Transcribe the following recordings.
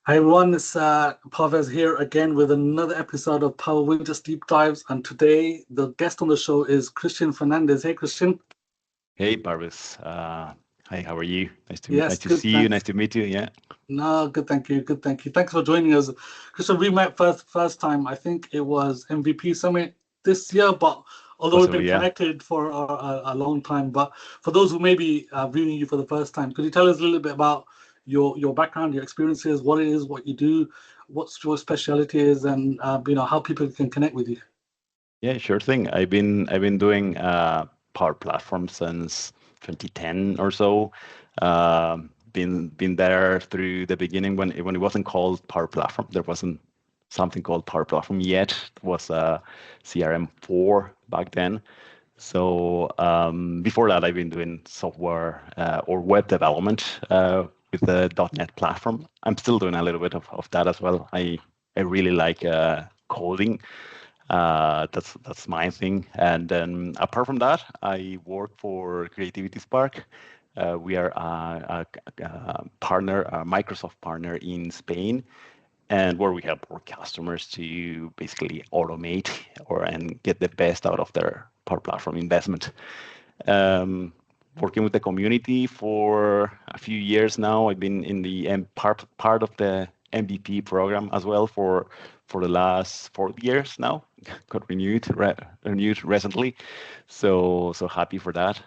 Hi everyone, it's Parvez here again with another episode of Power Widgets Deep Dives, and today the guest on the show is Cris Fernandez. Hey Christian. Hey, Parvis. Hi, how are you? Yes, Nice to good, see you. thanks. Nice to meet you. Yeah, No, good, thank you, good, thank you. Thanks for joining us. Christian, we met first time, I think it was MVP Summit this year, but although we've been possibly. Yeah, connected for a long time, but for those who may be viewing you for the first time, could you tell us a little bit about your background, your experiences, what it is, what you do, what's your specialty is, and how people can connect with you? yeah, sure thing. I've been doing Power Platform since 2010 or so. Been there through the beginning when it wasn't called Power Platform. There wasn't something called Power Platform yet. It was CRM4 back then. So before that, I've been doing software or web development with the .NET platform. I'm still doing a little bit of that as well. I really like coding. That's my thing. And then apart from that, I work for Creativity Spark. We are a partner, a Microsoft partner in Spain, and where we help our customers to basically automate and get the best out of their Power Platform investment. Um, Working with the community for a few years now. I've been in the part of the MVP program as well for the last 4 years now. Got renewed recently, so happy for that.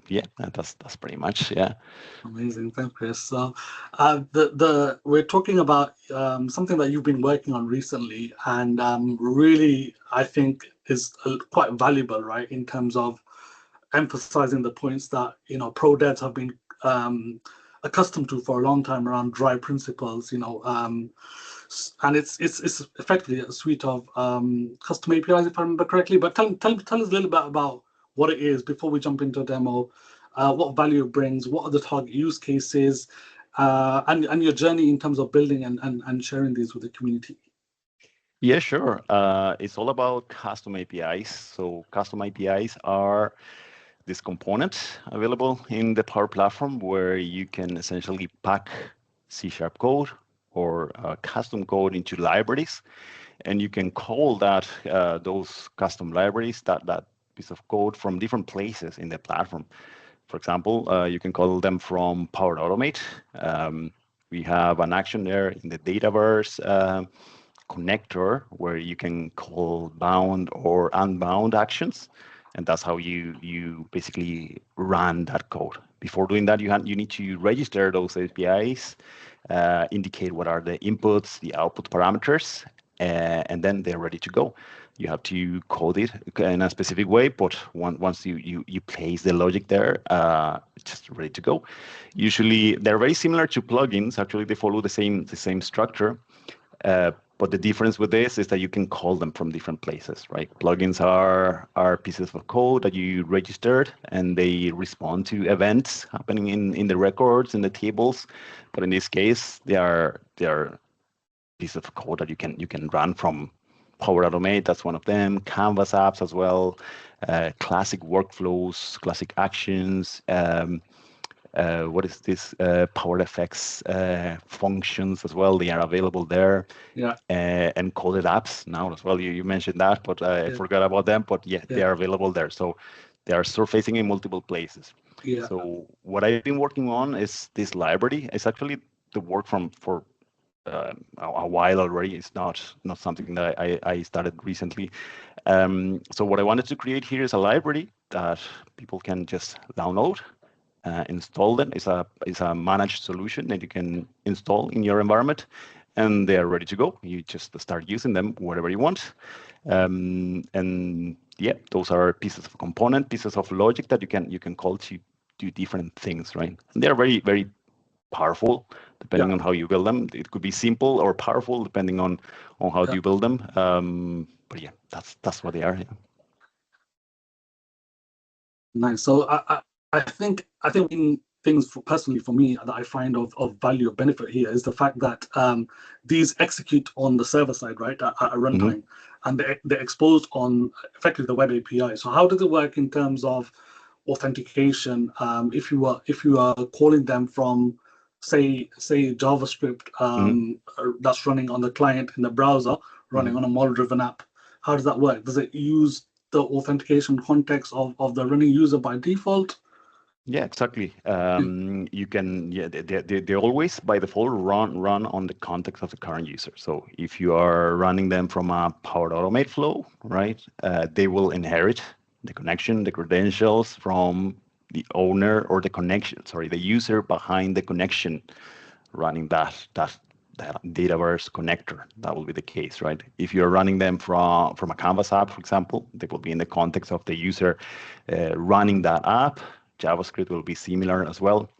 Yeah, that's pretty much, yeah. Amazing, thanks, Chris. So, the we're talking about something that you've been working on recently, and really, I think is quite valuable, right? In terms of emphasizing the points that pro devs have been accustomed to for a long time around drive principles. And it's effectively a suite of custom APIs, if I remember correctly. But tell us a little bit about what it is before we jump into a demo. What value it brings, what are the target use cases, and your journey in terms of building and sharing these with the community. Yeah, sure. It's all about custom APIs. So custom APIs are this component available in the Power Platform where you can essentially pack C# code or custom code into libraries, and you can call those custom libraries, that piece of code, from different places in the platform. For example, you can call them from Power Automate. We have an action there in the Dataverse connector where you can call bound or unbound actions, and that's how you basically run that code. Before doing that, you need to register those APIs, indicate what are the inputs, the output parameters, and then they're ready to go. You have to code it in a specific way, but once you place the logic there, it's just ready to go. Usually, they're very similar to plugins. Actually, they follow the same structure. But the difference with this is that you can call them from different places, right? Plugins are pieces of code that you registered, and they respond to events happening in the records, in the tables. But in this case, they are pieces of code that you can run from Power Automate. That's one of them. Canvas apps as well. Classic workflows, classic actions. What is this? Power Effects functions as well. They are available there. Yeah. And coded apps now as well. You mentioned that, but I forgot about them. But yeah, they are available there. So they are surfacing in multiple places. Yeah. So what I've been working on is this library. It's actually the work for a while already. It's not something that I started recently. So what I wanted to create here is a library that people can just download, install them. It's a managed solution that you can install in your environment, and they are ready to go. You just start using them wherever you want. And yeah, those are pieces of logic that you can call to do different things, right? And they're very, very powerful depending on how you build them. It could be simple or powerful depending on how you build them. But yeah, that's what they are. Yeah. Nice. So I think in things personally for me that I find of value or benefit here is the fact that these execute on the server side, right, at runtime, and they're exposed on effectively the web API. So how does it work in terms of authentication? If you are calling them from say JavaScript that's running on the client in the browser, running on a model-driven app. How does that work? Does it use the authentication context of the running user by default? Yeah, exactly. You can, yeah, they always by default run on the context of the current user. So if you are running them from a Power Automate flow, right, they will inherit the connection, the credentials from the owner or the connection, sorry, the user behind the connection running that Dataverse connector. That will be the case, right? If you're running them from a Canvas app, for example, they will be in the context of the user running that app. JavaScript will be similar as well.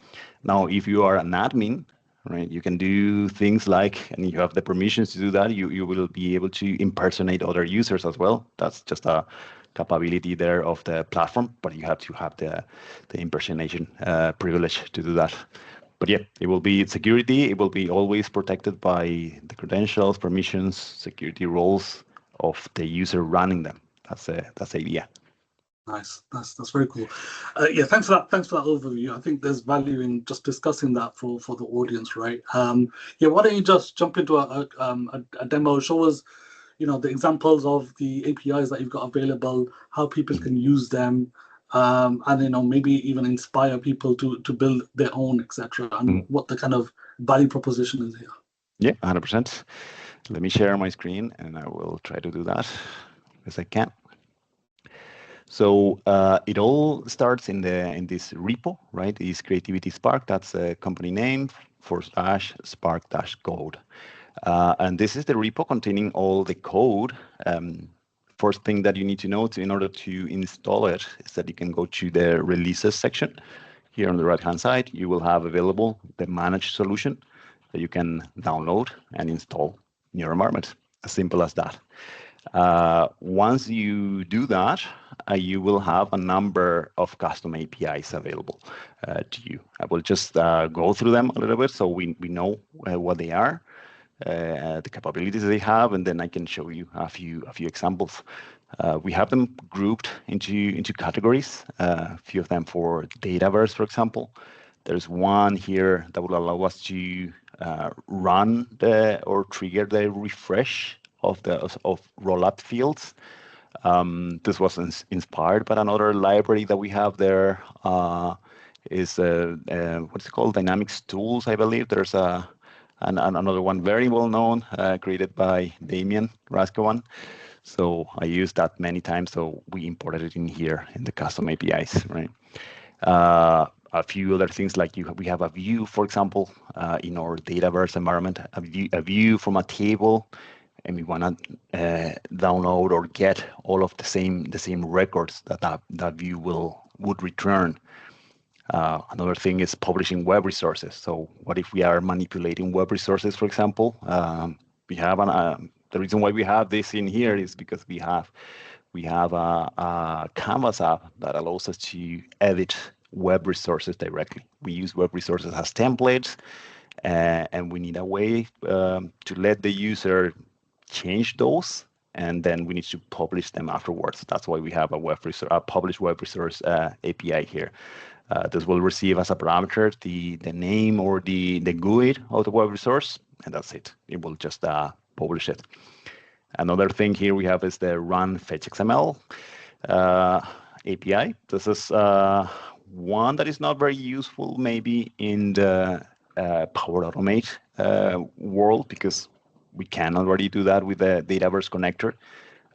Now, if you are an admin, right, you can do things like, and you have the permissions to do that, you will be able to impersonate other users as well. That's just a capability there of the platform, but you have to have the impersonation privilege to do that. But yeah, it will be security. It will be always protected by the credentials, permissions, security roles of the user running them. That's the idea. Nice, that's very cool. Yeah, thanks for that. Thanks for that overview. I think there's value in just discussing that for the audience, right? Yeah, why don't you just jump into a demo? Show us, the examples of the APIs that you've got available, how people can use them, and maybe even inspire people to build their own, etc. And what the kind of value proposition is here. Yeah, 100%. Let me share my screen, and I will try to do that as I can. So it all starts in this repo, right? Is Creativity Spark. That's the company name /spark-code. And this is the repo containing all the code. First thing that you need to know in order to install it is that you can go to the releases section. Here on the right-hand side, you will have available the managed solution that you can download and install in your environment. As simple as that. Once you do that, you will have a number of custom APIs available to you. I will just go through them a little bit so we know what they are, the capabilities they have, and then I can show you a few examples. We have them grouped into categories. A few of them for Dataverse, for example. There's one here that will allow us to run or trigger the refresh of rollup fields. This was inspired by another library that we have there. Is what's it called? Dynamics Tools, I believe. There's another one very well known, created by Damian Raskovan. So I used that many times. So we imported it in here in the custom APIs, right? A few other things like we have a view, for example, in our Dataverse environment, a view from a table, and we want to download or get all of the same records that view would return. Another thing is publishing web resources. So what if we are manipulating web resources, for example? We have the reason why we have this in here is because we have a Canvas app that allows us to edit web resources directly. We use web resources as templates, and we need a way to let the user change those, and then we need to publish them afterwards. That's why we have a publish web resource API here. This will receive as a parameter the name or the GUID of the web resource, and that's it. It will just publish it. Another thing here we have is the run fetch XML API. This is one that is not very useful maybe in the Power Automate world, because we can already do that with the Dataverse connector,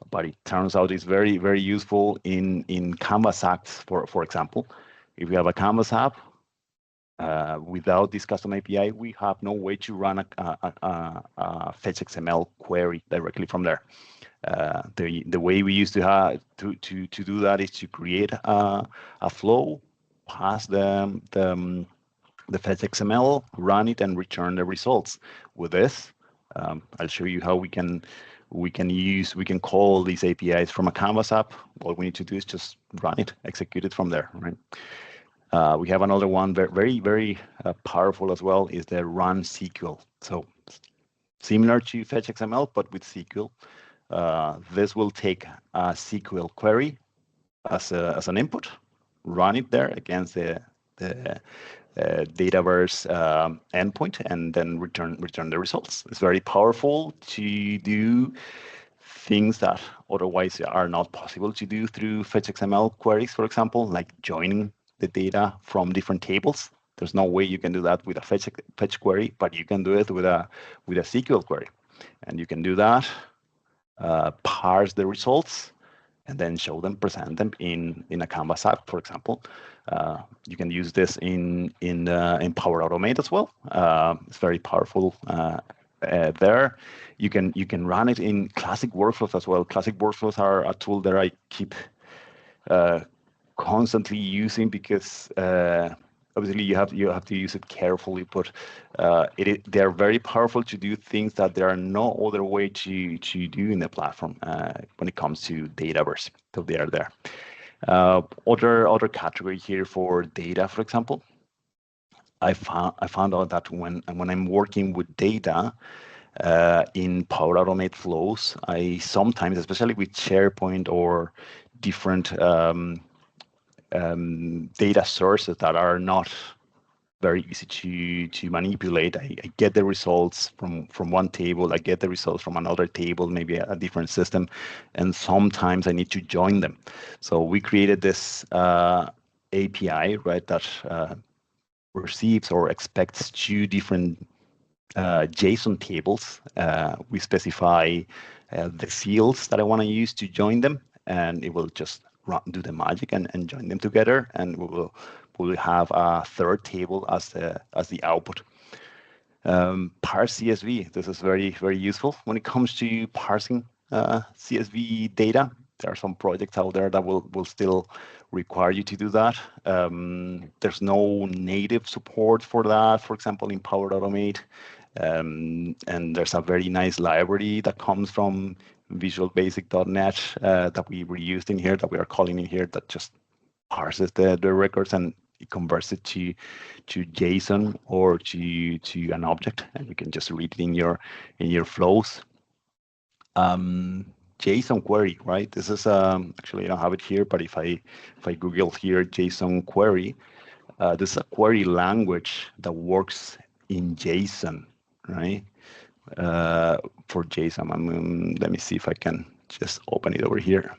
but it turns out it's very, very useful in Canvas apps, for example. If we have a Canvas app, without this custom API, we have no way to run a fetch XML query directly from there. The way we used to have to do that is to create a flow, pass the fetch XML, run it, and return the results. With this, I'll show you how we can call these APIs from a Canvas app. All we need to do is just run it, execute it from there, right? We have another one very, very powerful as well, is the run SQL. So similar to fetch XML, but with SQL. This will take a SQL query as an input, run it there against the Dataverse endpoint and then return the results. It's very powerful to do things that otherwise are not possible to do through fetch XML queries, for example, like joining the data from different tables. There's no way you can do that with a fetch query, but you can do it with a SQL query, and you can do that, parse the results, and then show them, present them in a Canvas app, for example. You can use this in Power Automate as well. It's very powerful there. You can run it in classic workflows as well. Classic workflows are a tool that I keep constantly using because obviously you have to use it carefully, but they're very powerful to do things that there are no other way to do in the platform when it comes to Dataverse. So they are there. Other category here for data, for example, I found out that when I'm working with data in Power Automate flows, I sometimes, especially with SharePoint or different data sources that are not very easy to manipulate. I get the results from one table, I get the results from another table, maybe a different system, and sometimes I need to join them. So we created this API, right, that receives or expects two different JSON tables. We specify the fields that I want to use to join them, and it will just do the magic and join them together, and we will have a third table as the output. Parse CSV. This is very, very useful when it comes to parsing CSV data. There are some projects out there that will still require you to do that. There's no native support for that, for example, in Power Automate. And there's a very nice library that comes from visualbasic.net that we reused in here, that we are calling in here, that just parses the records and it converts it to JSON or to an object, and you can just read it in your flows. JSON query, right? This is actually I don't have it here, but if I Google here JSON query, this is a query language that works in JSON, right? For JSON, let me see if I can just open it over here.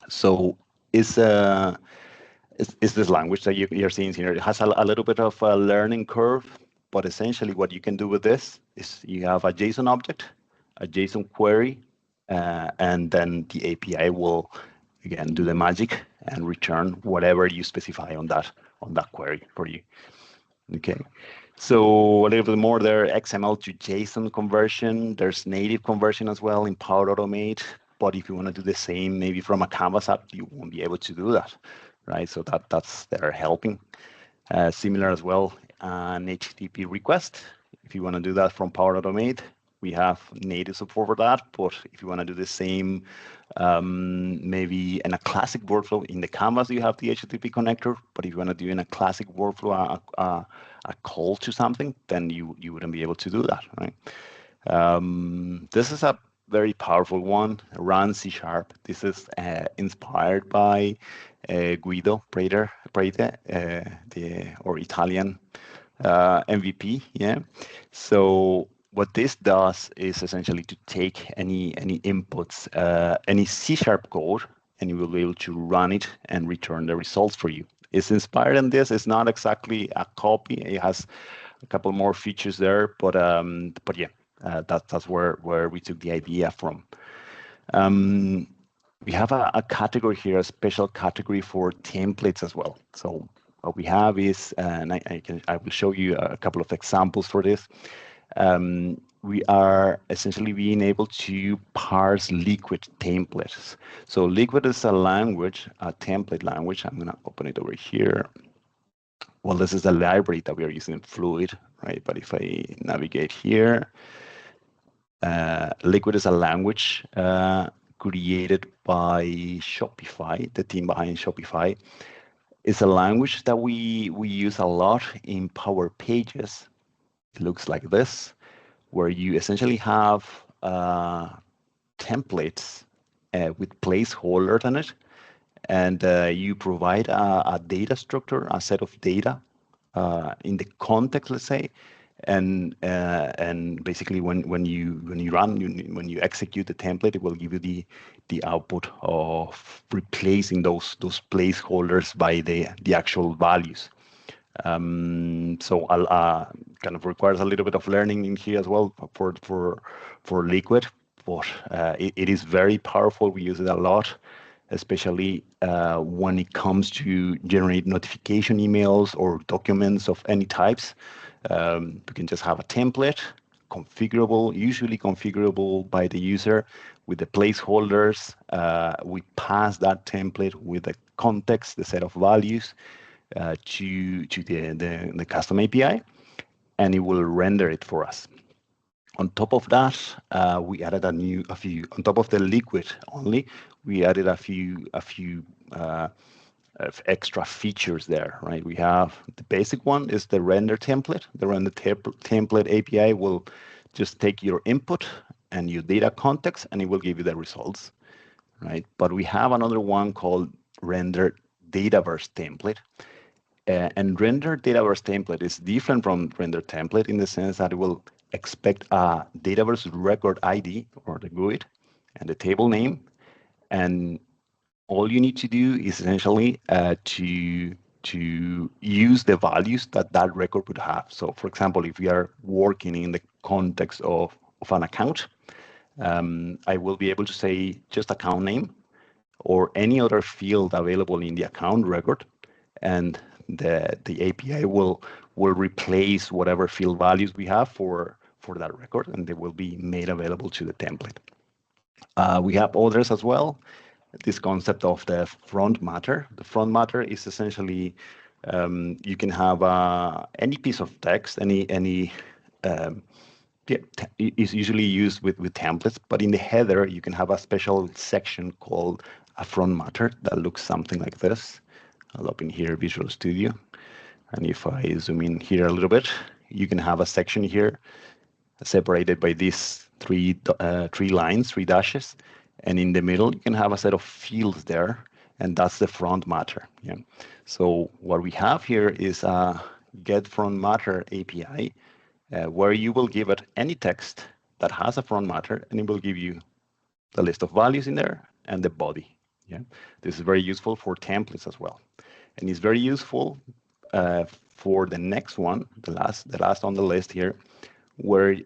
So it's this language that you're seeing here. It has a little bit of a learning curve, but essentially what you can do with this is you have a JSON object, a JSON query, and then the API will again do the magic and return whatever you specify on that query for you. Okay, so a little bit more there, XML to JSON conversion. There's native conversion as well in Power Automate, but if you want to do the same maybe from a Canvas app, you won't be able to do that, right? So that's they're helping. Similar as well, an HTTP request. If you want to do that from Power Automate, we have native support for that. But if you want to do the same, maybe in a classic workflow in the Canvas, you have the HTTP connector. But if you want to do in a classic workflow a call to something, then you wouldn't be able to do that, right? This is a very powerful one, Run C#. This is inspired by Guido Prete, or Italian MVP. Yeah. So what this does is essentially to take any inputs, any C# code, and you will be able to run it and return the results for you. It's inspired in this. It's not exactly a copy. It has a couple more features there, but yeah, that's where we took the idea from. We have a category here, a special category for templates as well. So what we have is, and I will show you a couple of examples for this. We are essentially being able to parse Liquid templates. So Liquid is a language, a template language. I'm going to open it over here. Well, this is the library that we are using in Fluid, right? But if I navigate here, Liquid is a language created by Shopify, the team behind Shopify. It's a language that we use a lot in Power Pages. It looks like this, where you essentially have templates with placeholders in it, and you provide a data structure, a set of data, in the context, let's say, and basically when you execute the template, it will give you the output of replacing those placeholders by the actual values. So I'll kind of requires a little bit of learning in here as well for Liquid, but it is very powerful. We use it a lot, especially when it comes to generate notification emails or documents of any types. We can just have a template configurable, usually configurable by the user with the placeholders. We pass that template with the context, the set of values, to the custom API, and it will render it for us. On top of that, we added a few. On top of the Liquid only, we added a few of extra features there, right? We have the basic one is the render template. The render template API will just take your input and your data context, and it will give you the results, right? But we have another one called render Dataverse template. And render Dataverse template is different from render template in the sense that it will expect a Dataverse record ID or the GUID and the table name, and all you need to do is essentially to use the values that record would have. So, for example, if we are working in the context of an account, I will be able to say just account name or any other field available in the account record, and the API will replace whatever field values we have for that record, and they will be made available to the template. We have others as well. This concept of the front matter. The front matter is essentially you can have any piece of text, is usually used with templates, but in the header you can have a special section called a front matter that looks something like this. I'll open here Visual Studio, and if I zoom in here a little bit, you can have a section here separated by these three lines, three dashes, and in the middle you can have a set of fields there, and that's the front matter. Yeah. So what we have here is a get front matter API, where you will give it any text that has a front matter, and it will give you the list of values in there and the body. Yeah. This is very useful for templates as well, and it's very useful for the next one, the last on the list here, where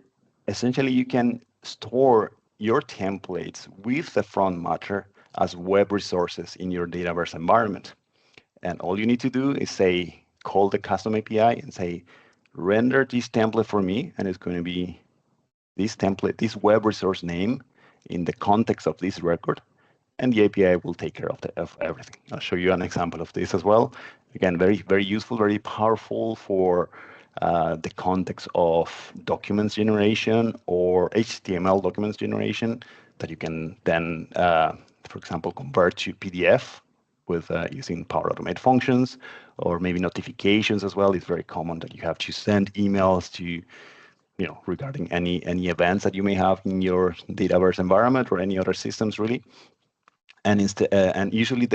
essentially you can store your templates with the front matter as web resources in your Dataverse environment. And all you need to do is say, call the custom API and say, render this template for me, and it's going to be this template, this web resource name in the context of this record, and the API will take care of everything. I'll show you an example of this as well. Again, very, very useful, very powerful for the context of documents generation or HTML documents generation that you can then, for example, convert to PDF with using Power Automate functions, or maybe notifications as well. It's very common that you have to send emails to, regarding any events that you may have in your Dataverse environment or any other systems, really. And and usually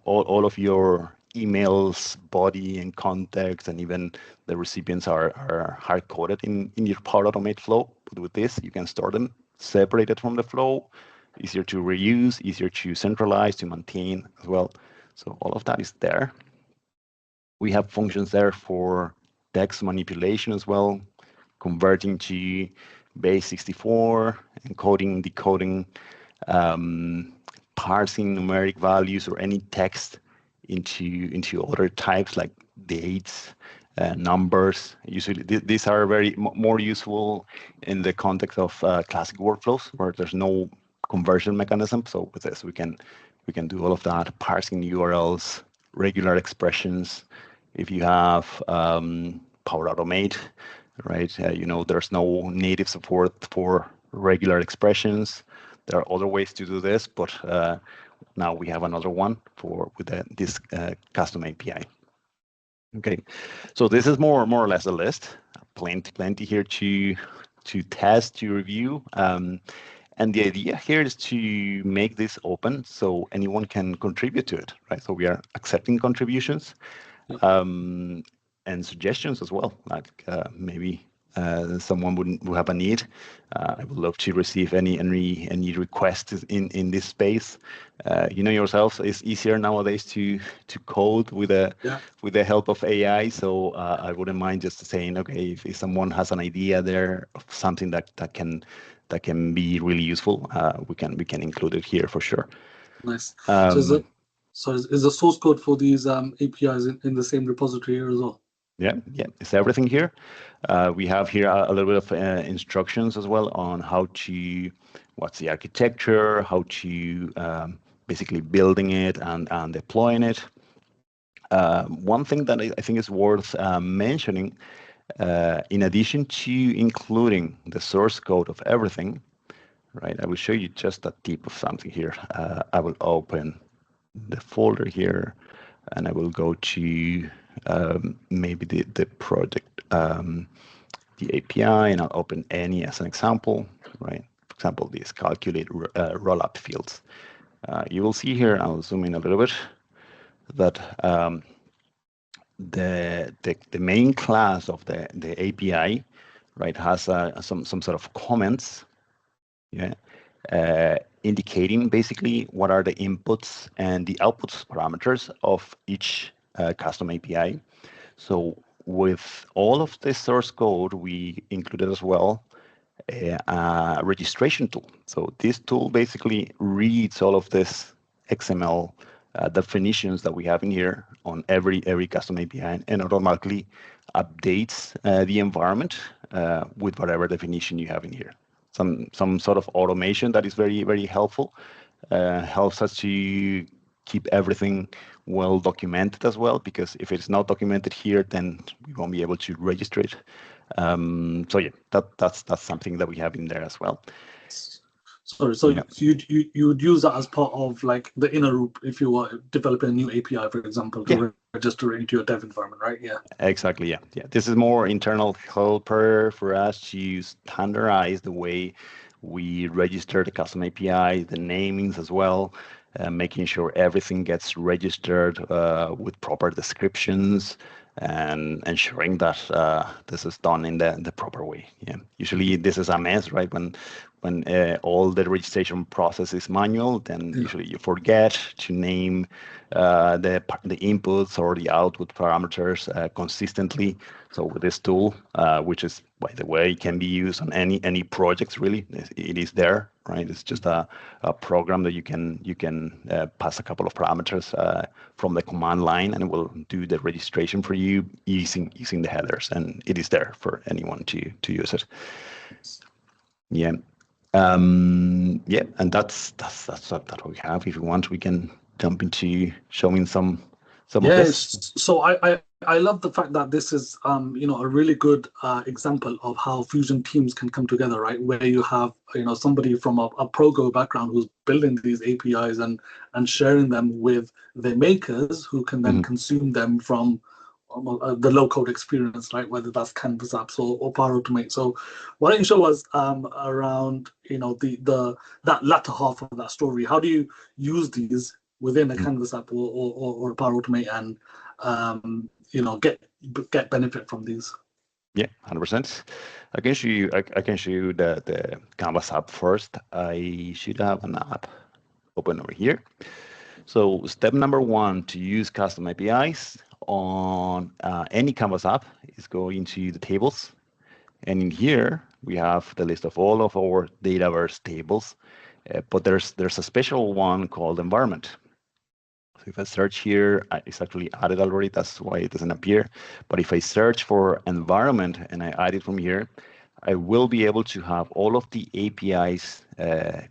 all of your emails, body and context, and even the recipients are hard coded in your Power Automate flow. But with this, you can store them separated from the flow, easier to reuse, easier to centralize, to maintain as well. So all of that is there. We have functions there for text manipulation as well, converting to base 64, encoding, decoding, parsing numeric values or any text into other types like dates, numbers. Usually these are very more useful in the context of classic workflows where there's no conversion mechanism. So with this, we can do all of that, parsing URLs, regular expressions. If you have Power Automate, right, there's no native support for regular expressions. There are other ways to do this, but now we have another one with this custom API. Okay, so this is more or less a list. Plenty here to test, to review. And the idea here is to make this open so anyone can contribute to it, right? So we are accepting contributions. And and suggestions as well. Like maybe someone would have a need. I would love to receive any requests in this space. You know yourself, it's easier nowadays to code with the help of AI. So I wouldn't mind just saying, okay, if someone has an idea there of something that can be really useful, we can include it here for sure. Nice. So is the source code for these APIs in the same repository here as well? Yeah, it's everything here. We have here a little bit of instructions as well on what's the architecture, how to basically building it and deploying it. One thing that I think is worth mentioning, in addition to including the source code of everything, right? I will show you just a tip of something here. I will open the folder here, and I will go to maybe the project, the API, and I'll open any as an example, right? For example, these calculate rollup fields. You will see here, I'll zoom in a little bit, that the main class of the API, right, has some sort of comments, yeah, indicating basically what are the inputs and the outputs parameters of each custom API. So with all of the source code, we included as well a registration tool. So this tool basically reads all of this XML definitions that we have in here on every custom API and automatically updates the environment with whatever definition you have in here. Some sort of automation that is very, very helpful. Helps us to keep everything well documented as well, because if it's not documented here, then we won't be able to register it. So yeah, that's something that we have in there as well. Sorry, so yeah. You would use that as part of like the inner loop if you were developing a new API, for example, to register it into your dev environment, right? Yeah. Exactly. Yeah. This is more internal helper for us to standardize the way we register the custom API, the namings as well, making sure everything gets registered with proper descriptions, and ensuring that this is done in the proper way. Yeah. Usually this is a mess, right? When all the registration process is manual, then usually you forget to name the inputs or the output parameters consistently. So with this tool, which is, by the way, can be used on any projects really, it is there, right? It's just a program that you can pass a couple of parameters from the command line, and it will do the registration for you using the headers, and it is there for anyone to use it. Yeah. And that's what we have. If you want, we can jump into showing some of this. So I love the fact that this is a really good example of how Fusion teams can come together, right? Where you have somebody from a Progo background who's building these APIs and sharing them with the makers who can then consume them from the low-code experience, right? Whether that's Canvas apps or Power Automate. So why don't you show us around that latter half of that story? How do you use these within a Canvas app or Power Automate and get benefit from these? Yeah, 100%. I can show you the Canvas app first. I should have an app open over here. So step number 1 to use custom APIs on any Canvas app is go into the tables, and in here we have the list of all of our Dataverse tables, but there's a special one called environment. So if I search here, it's actually added already, that's why it doesn't appear. But if I search for environment and I add it from here, I will be able to have all of the APIs,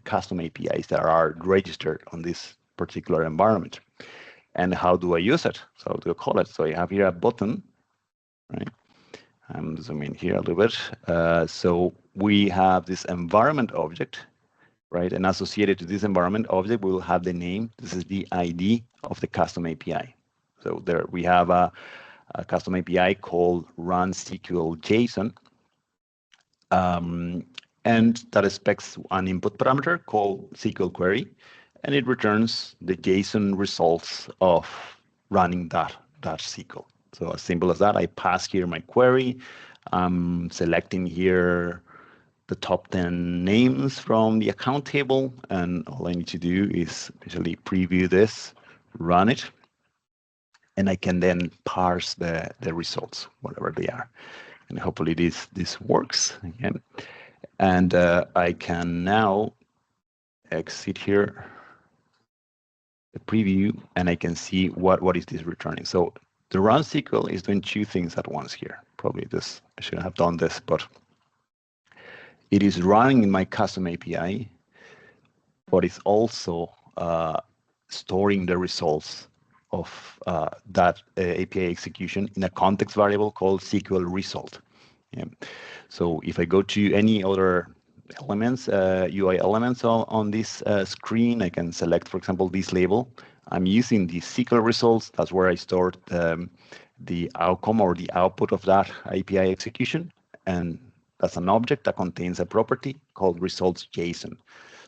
custom APIs that are registered on this particular environment. And how do I use it? So to call it, so I have here a button, right? I'm zooming here a little bit. So we have this environment object, right? And associated to this environment object, we will have the name. This is the ID of the custom API. So there we have a custom API called run SQL JSON. And that expects an input parameter called SQL query, and it returns the JSON results of running that SQL, So as simple as that. I pass here my query. I'm selecting here the top 10 names from the account table, and all I need to do is basically preview this, run it, and I can then parse the results, whatever they are. And hopefully this works again. And I can now exit here, the preview, and I can see what is this returning. So the run SQL is doing two things at once here. Probably this, I shouldn't have done this, but it is running in my custom API, but it's also storing the results of that API execution in a context variable called SQL result. Yeah. So if I go to any other elements, UI elements on this screen, I can select, for example, this label. I'm using the SQL results. That's where I stored the outcome or the output of that API execution. And that's an object that contains a property called results JSON.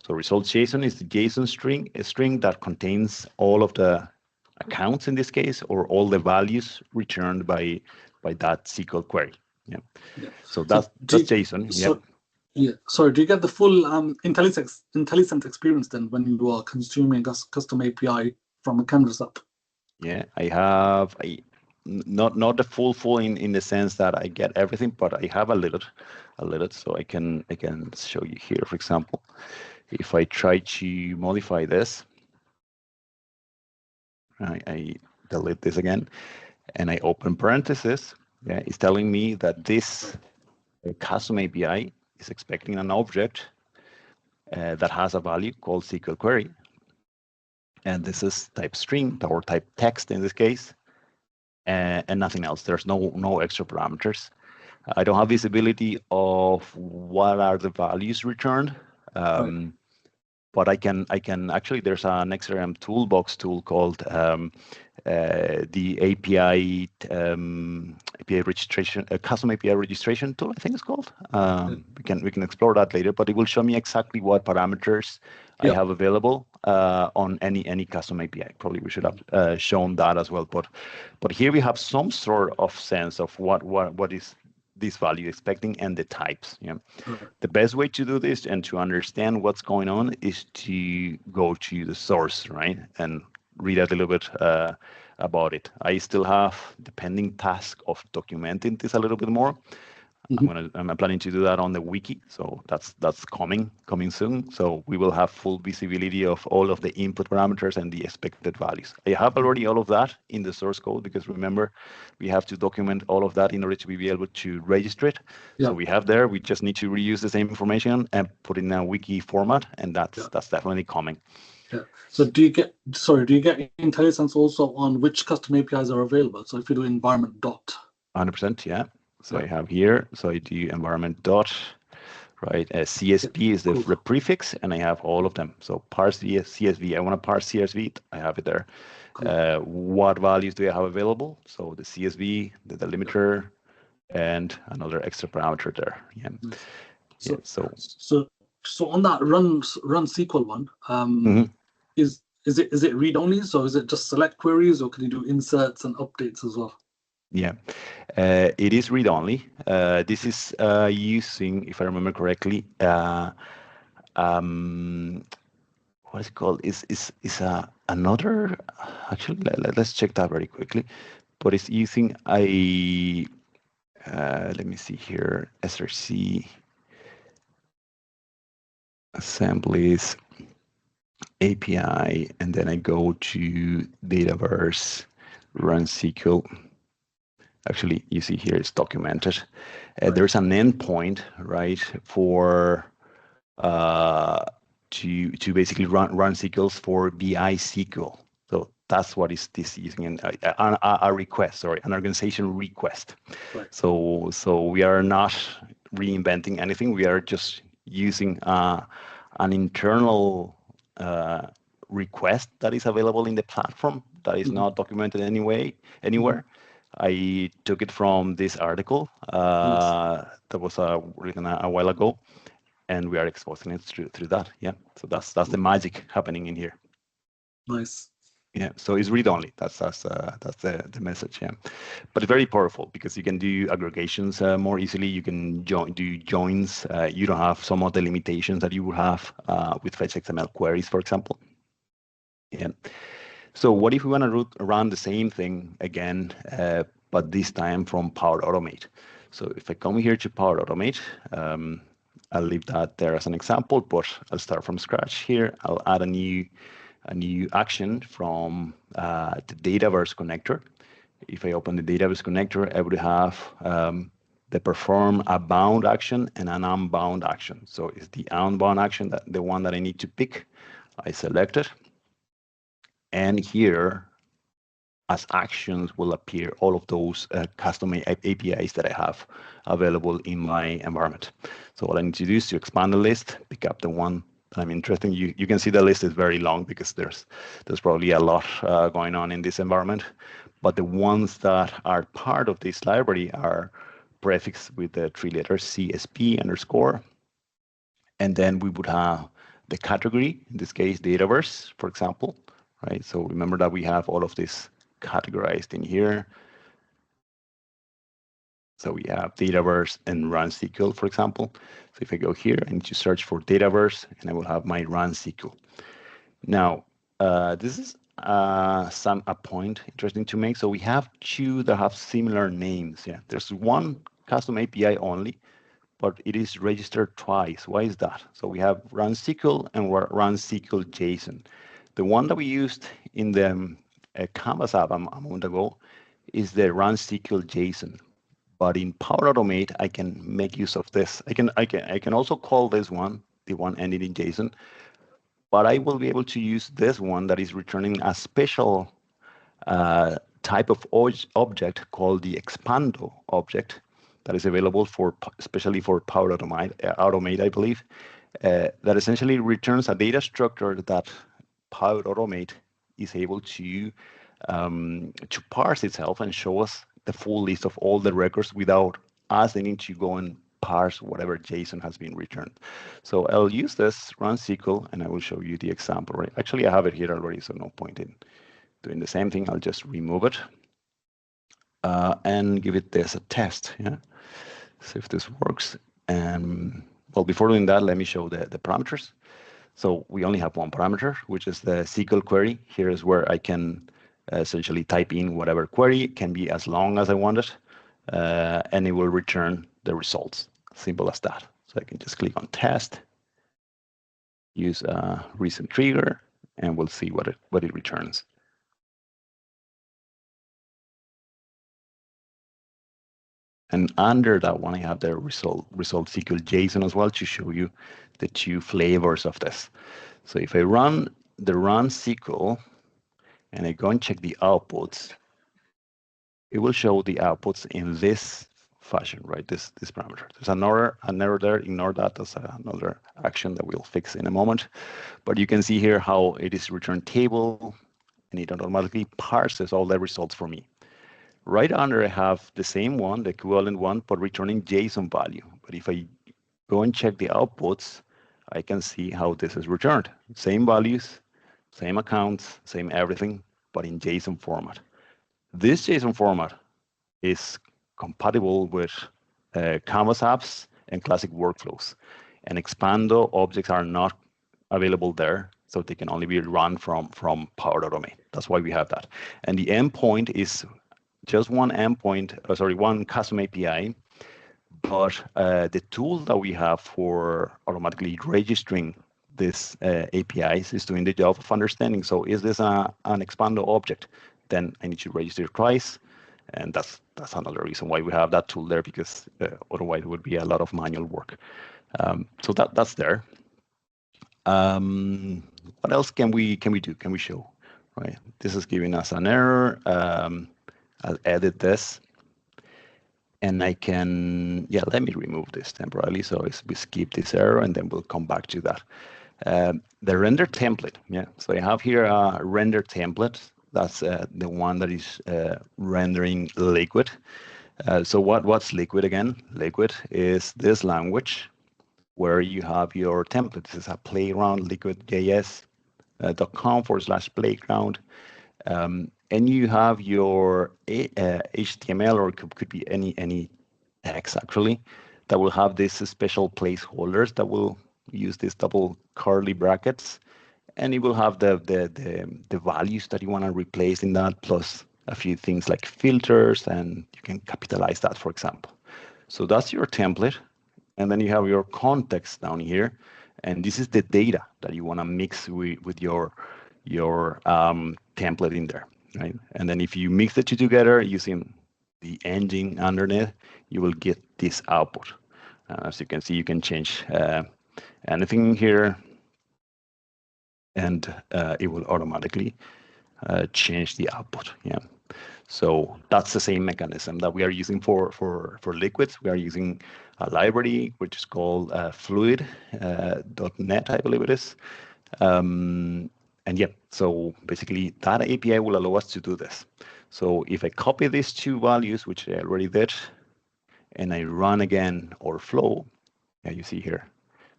So results JSON is the JSON string, a string that contains all of the accounts in this case, or all the values returned by that SQL query. Yeah. So that's JSON. Yeah. Sorry, do you get the full IntelliSense experience then when you are consuming a custom API from a Canvas app? Yeah, I have not the full in the sense that I get everything, but I have a little, so I can show you here. For example, if I try to modify this, I delete this again, and I open parentheses. Yeah, it's telling me that this custom API is expecting an object that has a value called SQL query, and this is type string or type text in this case, and nothing else. There's no extra parameters. I don't have visibility of what are the values returned, but I can actually, there's an XRM toolbox tool called the API registration, custom API registration tool, I think it's called. We can explore that later, but it will show me exactly what parameters I have available on any custom API. Probably we should have shown that as well, but here we have some sort of sense of what is this value expecting and the types. Yeah. The best way to do this and to understand what's going on is to go to the source, right, and read a little bit about it. I still have the pending task of documenting this a little bit more. I'm planning to do that on the wiki, so that's coming soon. So we will have full visibility of all of the input parameters and the expected values. I have already all of that in the source code, because remember, we have to document all of that in order to be able to register it. So we have there. We just need to reuse the same information and put it in a wiki format, and that's definitely coming. Yeah. So do you get IntelliSense also on which custom APIs are available? So if you do environment dot. 100%, yeah. So I have here, so I do environment dot, right? CSV is the prefix, and I have all of them. So parse CSV, I want to parse CSV, I have it there. Cool. What values do I have available? So the CSV, the delimiter, and another extra parameter there. Yeah. So on that run SQL one, is it read only? So is it just select queries, or can you do inserts and updates as well? Yeah, it is read-only. This is using, if I remember correctly, what is it called? Is another? Actually, let's check that very quickly. But it's using a. Let me see here. SRC assemblies API, and then I go to Dataverse run SQL. Actually, you see here it's documented. There's an endpoint, right, for to basically run SQLs for BI SQL. So that's what is this using a request, sorry, an organization request. So we are not reinventing anything. We are just using an internal request that is available in the platform that is not documented anywhere. I took it from this article that was written a while ago, and we are exposing it through that. Yeah, so that's the magic happening in here. Nice. Yeah, so it's read-only. That's the message. Yeah, but it's very powerful because you can do aggregations more easily. You can do joins. You don't have some of the limitations that you would have with fetch XML queries, for example. Yeah. So what if we want to run the same thing again, but this time from Power Automate? So if I come here to Power Automate, I'll leave that there as an example, but I'll start from scratch here. I'll add a new action from the Dataverse connector. If I open the Dataverse connector, I would have the perform a bound action and an unbound action. So it's the unbound action, the one that I need to pick. I select it. And here, as actions will appear all of those custom APIs that I have available in my environment. So what I need to do is to expand the list, pick up the one that I'm interested in. You can see the list is very long because there's probably a lot going on in this environment. But the ones that are part of this library are prefixed with the 3 letters CSP underscore. And then we would have the category, in this case, Dataverse, for example, right? So remember that we have all of this categorized in here. So we have Dataverse and Run SQL, for example. So if I go here, I need to search for Dataverse, and I will have my Run SQL. Now, this is a point interesting to make. So we have two that have similar names. Yeah, there's one custom API only, but it is registered twice. Why is that? So we have Run SQL and Run SQL JSON. The one that we used in the Canvas app a moment ago is the Run SQL JSON. But in Power Automate, I can make use of this. I can also call this one, the one ending in JSON, but I will be able to use this one that is returning a special type of object called the expando object that is available for especially for Power Automate, I believe, that essentially returns a data structure that Power Automate is able to parse itself and show us the full list of all the records without us needing to go and parse whatever JSON has been returned. So I'll use this Run SQL, and I will show you the example. Right? Actually, I have it here already, so no point in doing the same thing. I'll just remove it and give it this a test. Yeah, see if this works. Well, before doing that, let me show the parameters. So we only have one parameter, which is the SQL query. Here is where I can essentially type in whatever query. It can be as long as I want it, and it will return the results. Simple as that. So I can just click on test, use a recent trigger, and we'll see what it returns. And under that one, I have the result SQL JSON as well to show you the two flavors of this. So if I run the Run SQL and I go and check the outputs, it will show the outputs in this fashion, right? This parameter. There's an error there. Ignore that. That's another action that we'll fix in a moment. But you can see here how it is returned table, and it automatically parses all the results for me. Right under, I have the same one, the equivalent one, but returning JSON value. But if I go and check the outputs, I can see how this is returned. Same values, same accounts, same everything, but in JSON format. This JSON format is compatible with Canvas apps and classic workflows. And Expando objects are not available there, so they can only be run from Power Automate. That's why we have that. And the endpoint is just one endpoint, one custom API, but the tool that we have for automatically registering this APIs is doing the job of understanding. So is this an Expando object? Then I need to register twice. And that's another reason why we have that tool there, because otherwise it would be a lot of manual work. So that's there. What else can we do? Can we show? Right. This is giving us an error. I'll edit this, and I can, let me remove this temporarily. So we skip this error, and then we'll come back to that. The render template. Yeah. So I have here a render template. That's the one that is rendering liquid. So what's liquid again? Liquid is this language where you have your template. This is a playground, liquid.js.com/playground. And you have your HTML, or it could be any text actually, that will have these special placeholders that will use these double curly brackets, and it will have the values that you want to replace in that, plus a few things like filters, and you can capitalize that, for example. So that's your template, and then you have your context down here, and this is the data that you want to mix with your template in there, right? And then if you mix the two together using the engine underneath, you will get this output. As you can see, you can change anything here, and it will automatically change the output. Yeah. So that's the same mechanism that we are using for liquids. We are using a library which is called fluid.net, I believe it is. And yeah, so basically that API will allow us to do this. So if I copy these two values, which I already did, and I run again or flow, yeah, you see here,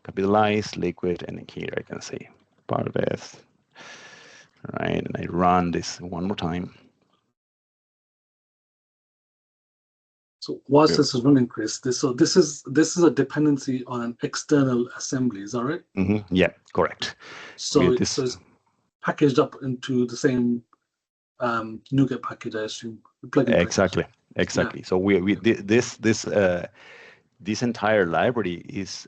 capitalize, liquid, and here I can say part of this, right? And I run this one more time. So whilst this is running, Chris, this is a dependency on an external assembly, is that right? Mm-hmm. Yeah, correct. So it's packaged up into the same NuGet package, I assume. Exactly. Yeah. So this entire library is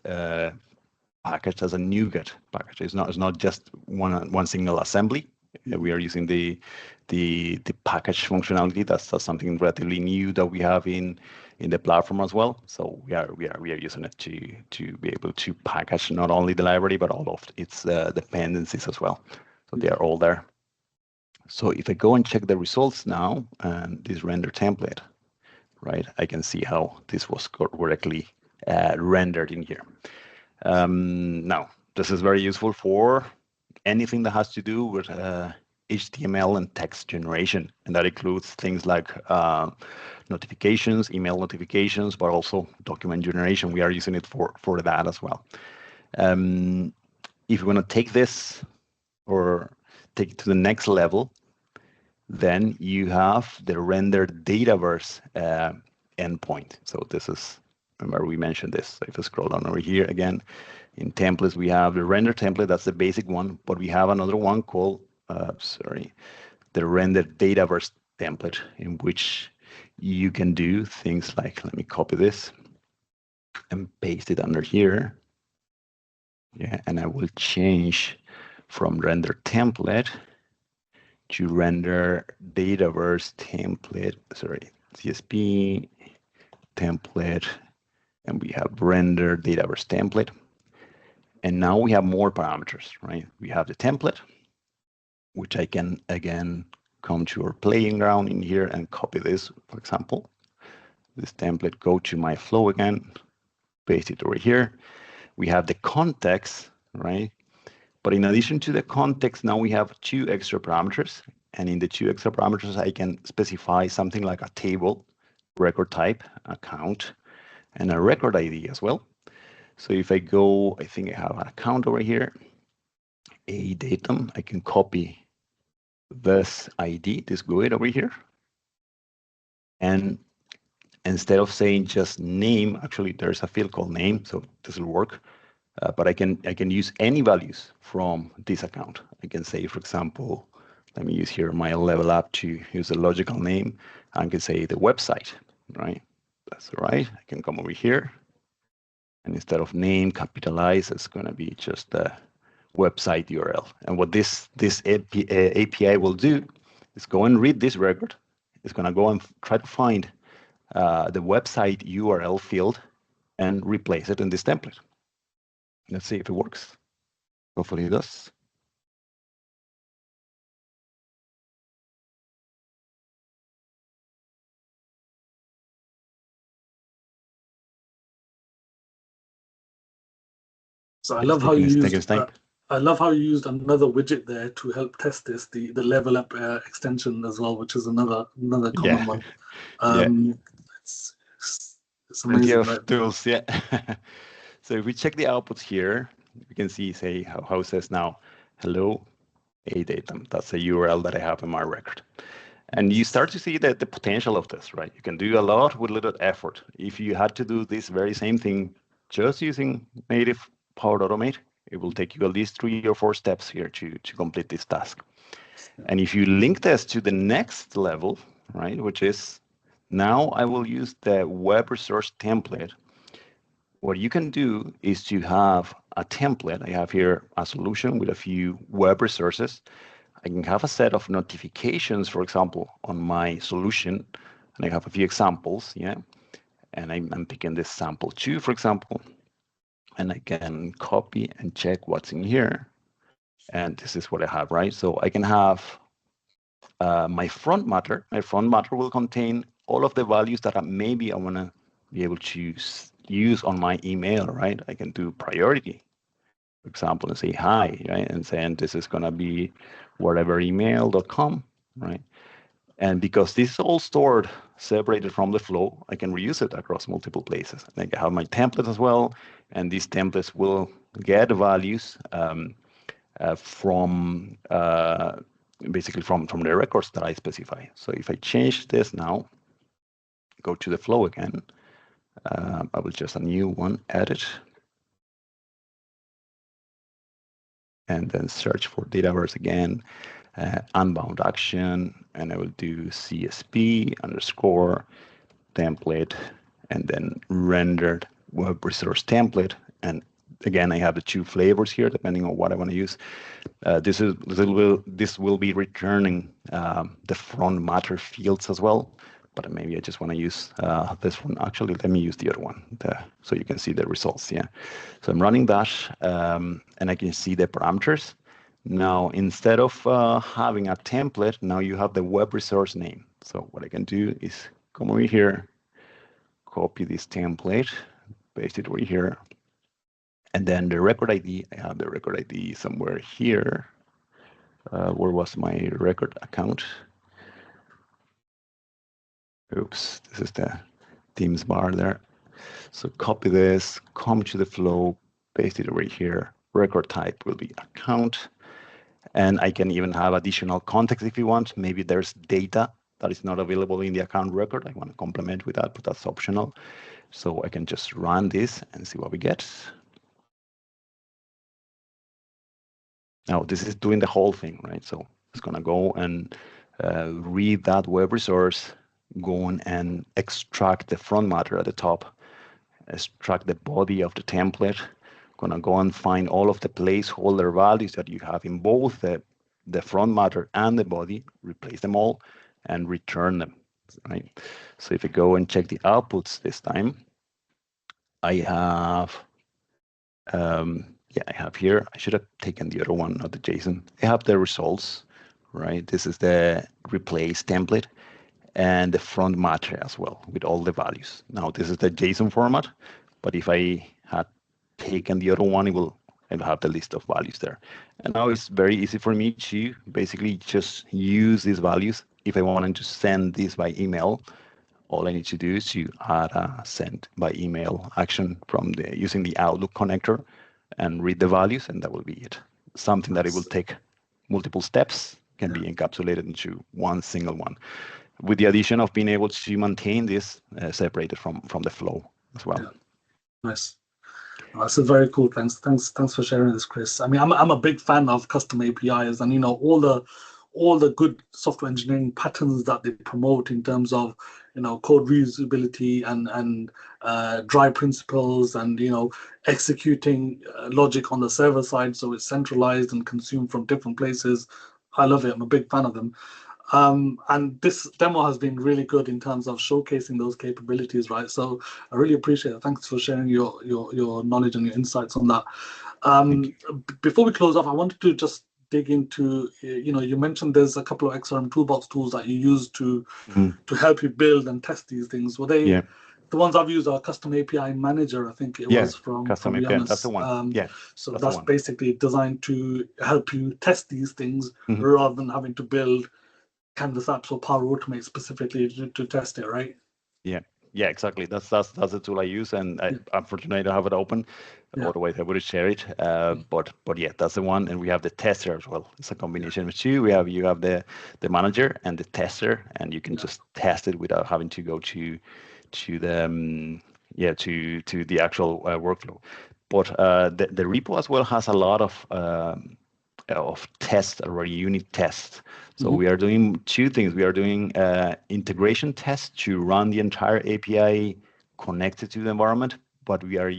packaged as a NuGet package. It's not just one single assembly. We are using the package functionality. That's something relatively new that we have in the platform as well. So we are using it to be able to package not only the library but all of its dependencies as well. So they are all there. So if I go and check the results now and this render template, right, I can see how this was correctly rendered in here. Now, this is very useful for anything that has to do with HTML and text generation, and that includes things like notifications, email notifications, but also document generation. We are using it for that as well. If you want to take this or take it to the next level, then you have the render Dataverse endpoint. So this is, remember we mentioned this. So if I scroll down over here again, in templates, we have the render template. That's the basic one, but we have another one called, the render Dataverse template, in which you can do things like, let me copy this and paste it under here. Yeah, and I will change from render template to render Dataverse template, CSP template, and we have render Dataverse template. And now we have more parameters, right? We have the template, which I can, again, come to our playing ground in here and copy this, for example. This template, go to my flow again, paste it over here. We have the context, right? But in addition to the context, now we have two extra parameters. And in the two extra parameters, I can specify something like a table, record type, account, and a record ID as well. So if I go, I think I have an account over here, a datum, I can copy this ID, this GUID over here. And instead of saying just name, actually there's a field called name, so this will work. But I can use any values from this account. I can say, for example, let me use here my level up to use a logical name. I can say the website, right? That's right. I can come over here, and instead of name capitalize, it's going to be just the website URL. And what this API will do is go and read this record. It's going to go and try to find the website URL field and replace it in this template. Let's see if it works. Hopefully it does. So I love how you used another widget there to help test this, the level up extension as well, which is another common one. It's plenty amazing, of right? tools, yeah. So if we check the outputs here, we can see, say, how it says now, hello, a datum. That's a URL that I have in my record. And you start to see the potential of this, right? You can do a lot with little effort. If you had to do this very same thing just using native Power Automate, it will take you at least 3 or 4 steps here to complete this task. And if you link this to the next level, right, which is now I will use the web resource template. What you can do is to have a template. I have here a solution with a few web resources. I can have a set of notifications, for example, on my solution, and I have a few examples, yeah. And I'm picking this sample 2, for example, and I can copy and check what's in here. And this is what I have, right? So I can have my front matter. My front matter will contain all of the values that maybe I want to be able to use on my email, right? I can do priority, for example, and say hi, right? And saying this is going to be whatever email.com, right? And because this is all stored separated from the flow, I can reuse it across multiple places. I have my templates as well, and these templates will get values from basically from the records that I specify. So if I change this now, go to the flow again, I will just a new one, edit, and then search for Dataverse again, unbound action, and I will do CSP underscore template, and then rendered web resource template. And again, I have the 2 flavors here, depending on what I want to use. This will be returning the front matter fields as well, but maybe I just want to use this one. Actually, let me use the other one so you can see the results. Yeah, so I'm running that, and I can see the parameters. Now, instead of having a template, now you have the web resource name. So what I can do is come over here, copy this template, paste it over here, and then the record ID, I have the record ID somewhere here. Where was my record account? Oops, this is the Teams bar there. So copy this, come to the flow, paste it over here. Record type will be account. And I can even have additional context if you want. Maybe there's data that is not available in the account record. I want to complement with that, but that's optional. So I can just run this and see what we get. Now this is doing the whole thing, right? So it's going to go and read that web resource, go on and extract the front matter at the top, extract the body of the template, going to go and find all of the placeholder values that you have in both the front matter and the body, replace them all, and return them, right? So if I go and check the outputs this time, I have, I have here, I should have taken the other one, not the JSON. I have the results, right? This is the replace template and the front matter as well with all the values. Now this is the JSON format, but if I had taken the other one, I'll have the list of values there. And now it's very easy for me to basically just use these values. If I wanted to send this by email, all I need to do is to add a send by email action from using the Outlook connector and read the values, and that will be it. Something that it will take multiple steps can be encapsulated into one single one, with the addition of being able to maintain this separated from the flow as well. Yeah. Nice. That's very cool. Thanks for sharing this, Cris. I mean, I'm a big fan of custom APIs, and all the good software engineering patterns that they promote in terms of code reusability and dry principles, and executing logic on the server side so it's centralized and consumed from different places. I love it. I'm a big fan of them. And this demo has been really good in terms of showcasing those capabilities, right? So I really appreciate it. Thanks for sharing your knowledge and your insights on that. Before we close off, I wanted to just dig into, you mentioned there's a couple of XRM toolbox tools that you use to help you build and test these things. Were they the ones I've used are Custom API Manager, I think it was from API, Janus. that's the one. So that's basically designed to help you test these things rather than having to build Canvas apps or Power Automate specifically to test it, right? Yeah, exactly. That's the tool I use, and unfortunately I don't have it open. Yeah. otherwise I would share it. But yeah, that's the one, and we have the tester as well. It's a combination of two. You have the manager and the tester, and you can Yeah. just test it without having to go to the to the actual workflow. But the repo as well has a lot of tests already, unit tests. So Hmm. we are doing two things. We are doing integration tests to run the entire API connected to the environment, but we are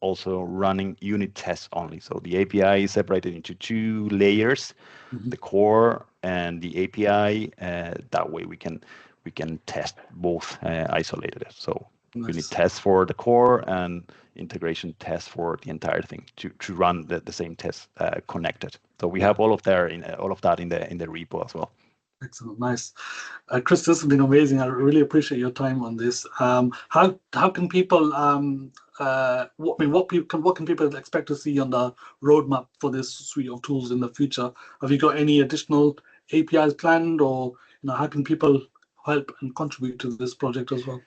also running unit tests only. So the API is separated into two layers, Hmm. the core and the API. That way we can test both isolated. So unit Nice. tests for the core and integration tests for the entire thing to run the same test connected. So we Yeah. have all of that in the repo as well. Excellent. Nice. Cris, this has been amazing. I really appreciate your time on this. How can people what can people expect to see on the roadmap for this suite of tools in the future? Have you got any additional APIs planned, or how can people help and contribute to this project as well?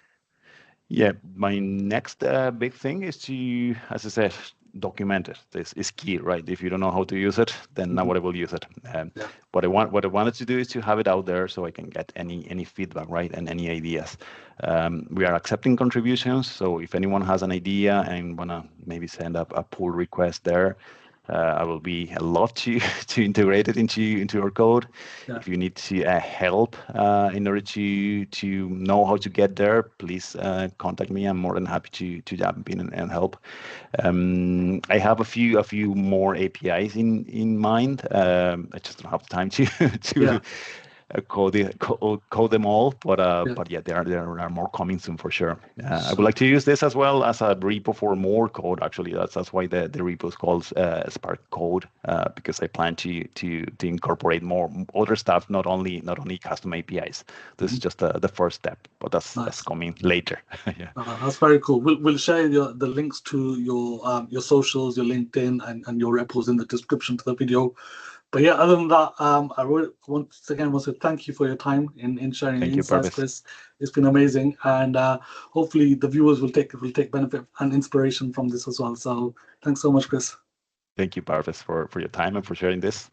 Yeah, my next big thing is to, as I said, document it. This is key, right? If you don't know how to use it, then Mhm. nobody will use it. Yeah. What I wanted to do is to have it out there so I can get any feedback, right, and any ideas. We are accepting contributions, so if anyone has an idea and wanna maybe send up a pull request there, I will be a lot to to integrate it into your code. Yeah. If you need to help in order to know how to get there, please contact me. I'm more than happy to jump in and help. I have a few more APIs in mind. I just don't have time to Yeah. to code them all, Yeah. but yeah, there are more coming soon for sure. I would Sure. like to use this as well as a repo for more code. Actually, that's why the repo is called Spark Code, because I plan to incorporate more other stuff, not only custom APIs. This is Mhm. just the first step, but that's Nice. coming later. Yeah. That's very cool. We'll share the links to your socials, your LinkedIn, and your repos in the description to the video. But yeah, other than that, I really once again want to thank you for your time in sharing your Thank you, insights, Purpose. Cris. It's been amazing, and hopefully the viewers will take benefit and inspiration from this as well. So thanks so much, Cris. Thank you, Purpose, for your time and for sharing this.